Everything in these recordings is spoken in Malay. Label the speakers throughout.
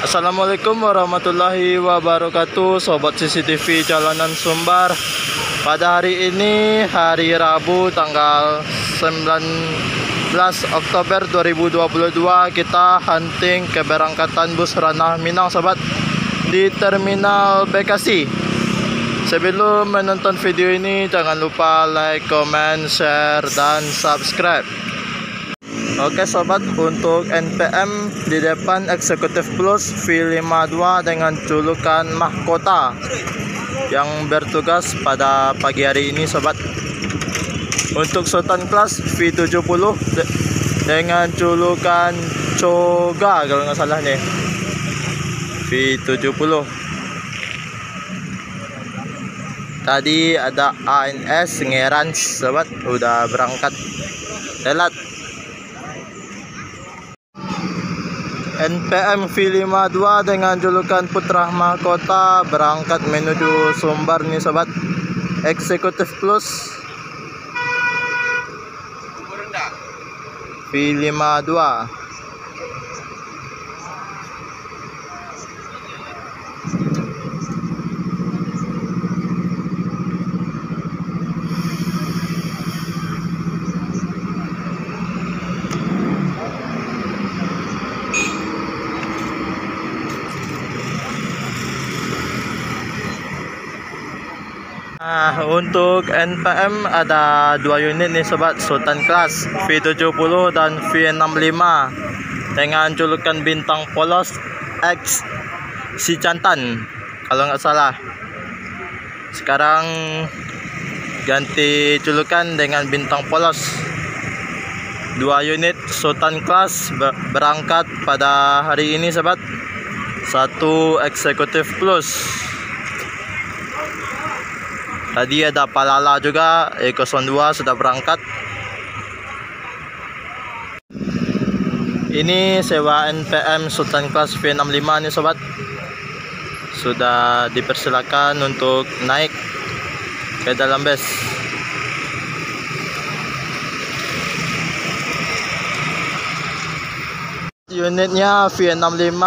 Speaker 1: Assalamualaikum warahmatullahi wabarakatuh, Sobat CCTV Jalanan Sumbar. Pada hari ini, hari Rabu tanggal 19 Oktober 2022, kita hunting keberangkatan bus Ranah Minang, Sobat, di Terminal Bekasi. Sebelum menonton video ini, jangan lupa like, comment, share, dan subscribe. Oke Sobat, untuk NPM di depan Eksekutif Plus V52 dengan julukan Mahkota yang bertugas pada pagi hari ini, Sobat. Untuk Sultan Class V70 dengan julukan Choga kalau nggak salah nih, V70. Tadi ada ANS Ngerans, Sobat, udah berangkat telat. NPM V52 dengan julukan Putra Mahkota berangkat menuju Sumbar nih, Sobat. Eksekutif Plus V52. Nah, untuk NPM ada dua unit nih, Sobat, Sultan Class V70 dan V65 dengan julukan Bintang Polos X Si Cantan kalau nggak salah. Sekarang ganti julukan dengan Bintang Polos. Dua unit Sultan Class berangkat pada hari ini, Sobat. Satu Eksekutif Plus. Tadi ada Palala juga, E02 sudah berangkat. Ini sewa NPM Sultan Class V65 nih, Sobat. Sudah dipersilakan untuk naik ke dalam bus. Unitnya V65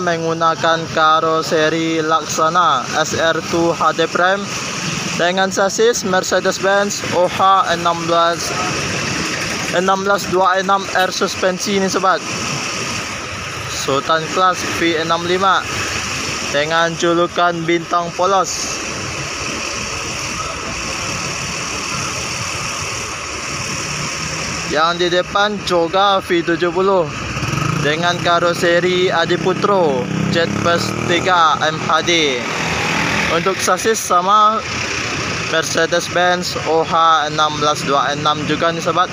Speaker 1: menggunakan karoseri Laksana SR2 HD Prime dengan sasis Mercedes-Benz OH 1626R suspensi ini, Sobat. Sultan Class V65 dengan julukan Bintang Polos. Yang di depan Choga V70 dengan karoseri Adiputro Jetbus 3 MHD. Untuk sasis sama Mercedes-Benz OH 1626 juga nih, Sobat.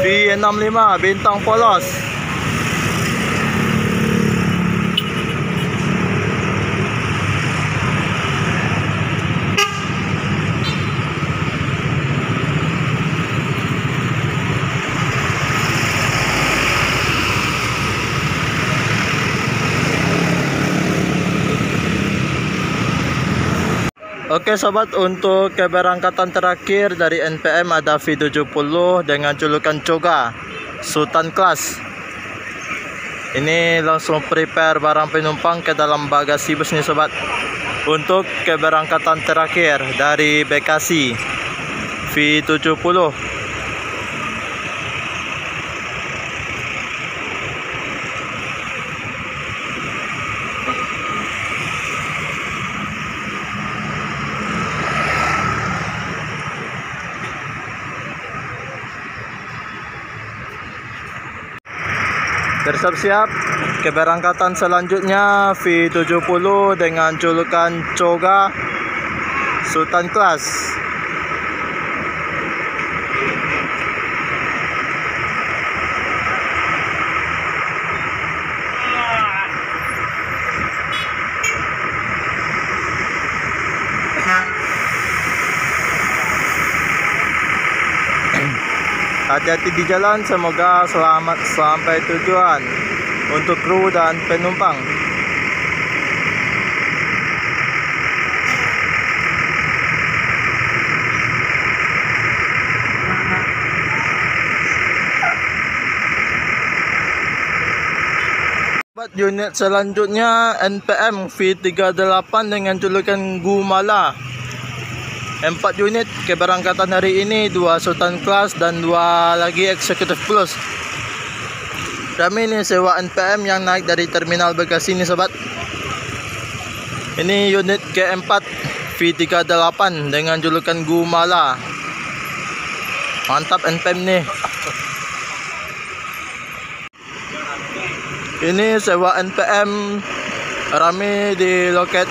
Speaker 1: V65 Bintang Polos. Oke Sobat, untuk keberangkatan terakhir dari NPM ada V70 dengan julukan Choga Sultan Class. Ini langsung prepare barang penumpang ke dalam bagasi bus nih, Sobat. Untuk keberangkatan terakhir dari Bekasi V70. Bersiap-siap, keberangkatan selanjutnya V70 dengan julukan Choga Sultan Class. Hati-hati di jalan, semoga selamat sampai tujuan untuk kru dan penumpang. Unit selanjutnya NPM V38 dengan julukan Gumala. 4 unit keberangkatan hari ini, 2 Sultan Class dan 2 lagi Executive Plus. Kami ini sewa NPM yang naik dari Terminal Bekasi ini sobat. Ini unit keempat V38 dengan julukan Gumala. Mantap NPM nih. Ini sewa NPM rame di loket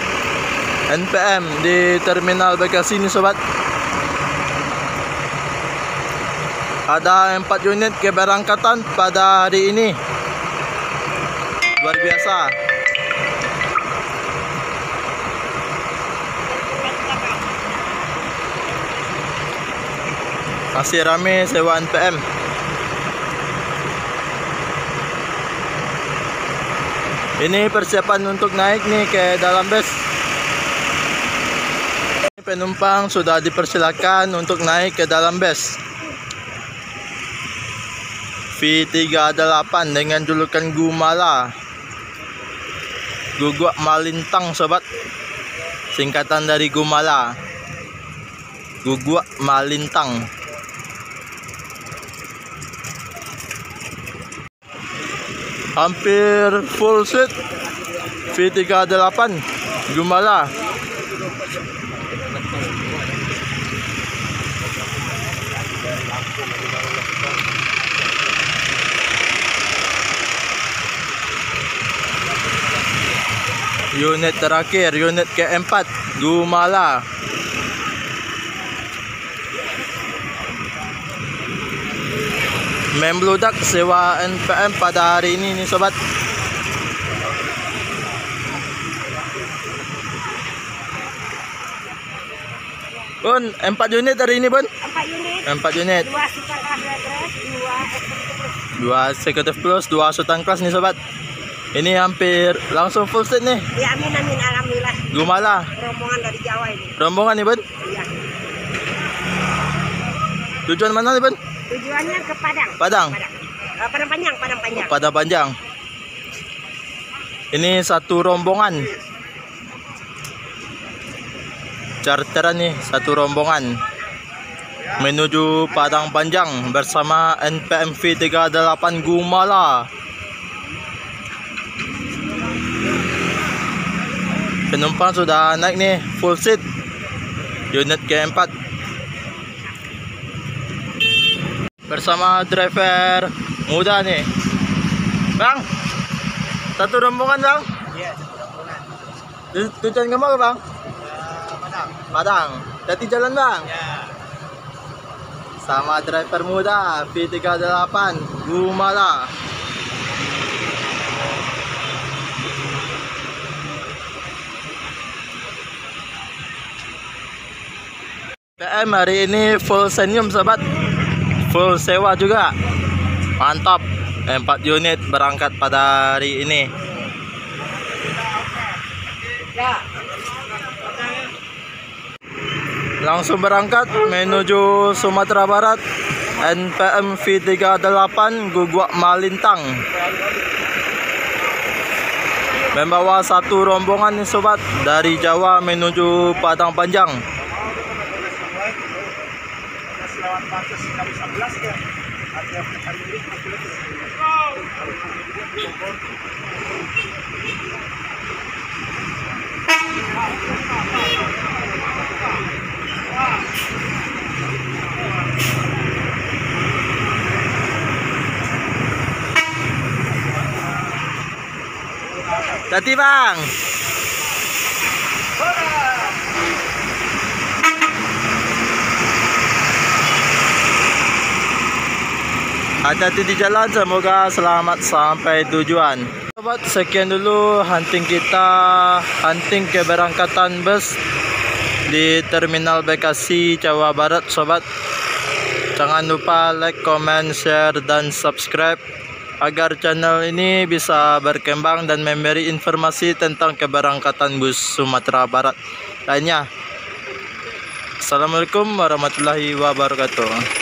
Speaker 1: NPM di Terminal Bekasi ini sobat. Ada 4 unit keberangkatan pada hari ini. Luar biasa. Masih rame sewa NPM. Ini persiapan untuk naik nih ke dalam bus. Penumpang sudah dipersilakan untuk naik ke dalam bus V38 dengan julukan Gumala. Guguk Malintang sobat. Singkatan dari Gumala. Guguk Malintang. Hampir full seat V38 Gumala. Unit terakhir, unit keempat Gumala. Membludak sewa NPM pada hari ini nih sobat. Bun, 4 unit hari ini Bun?
Speaker 2: 4 unit.
Speaker 1: 4 unit.
Speaker 2: 2 Sultan Class,
Speaker 1: 2 Executive Plus, 2 Sultan Class nih sobat. Ini hampir langsung full set nih.
Speaker 2: Ya amin amin alhamdulillah.
Speaker 1: Gumala.
Speaker 2: Rombongan dari Jawa ini.
Speaker 1: Rombongan nih Bun?
Speaker 2: Iya.
Speaker 1: Tujuan mana nih Bun?
Speaker 2: Tujuannya ke Padang.
Speaker 1: Padang.
Speaker 2: Padang Panjang, Padang Panjang.
Speaker 1: Padang Panjang. Ini satu rombongan. Charteran nih, satu rombongan menuju Padang Panjang bersama NPM V38 Gumala. Penumpang sudah naik nih, full seat. Unit keempat. Bersama driver muda nih. Bang, satu rombongan bang?
Speaker 3: Iya,
Speaker 1: Tujuan ke mana bang?
Speaker 3: Padang.
Speaker 1: Padang. Jadi jalan bang?
Speaker 3: Ya.
Speaker 1: Sama driver muda V38 Gumala. PM hari ini full senyum sobat. Full sewa juga. Mantap. 4 unit berangkat pada hari ini. Langsung berangkat menuju Sumatera Barat. NPM V38 Guguk Malintang. Membawa satu rombongan nih sobat dari Jawa menuju Padang Panjang. Jadi bang. Hati-hati di jalan, semoga selamat sampai tujuan. Sobat, sekian dulu hunting kita, hunting keberangkatan bus di Terminal Bekasi, Jawa Barat sobat. Jangan lupa like, comment, share, dan subscribe agar channel ini bisa berkembang dan memberi informasi tentang keberangkatan bus Sumatera Barat lainnya. Assalamualaikum warahmatullahi wabarakatuh.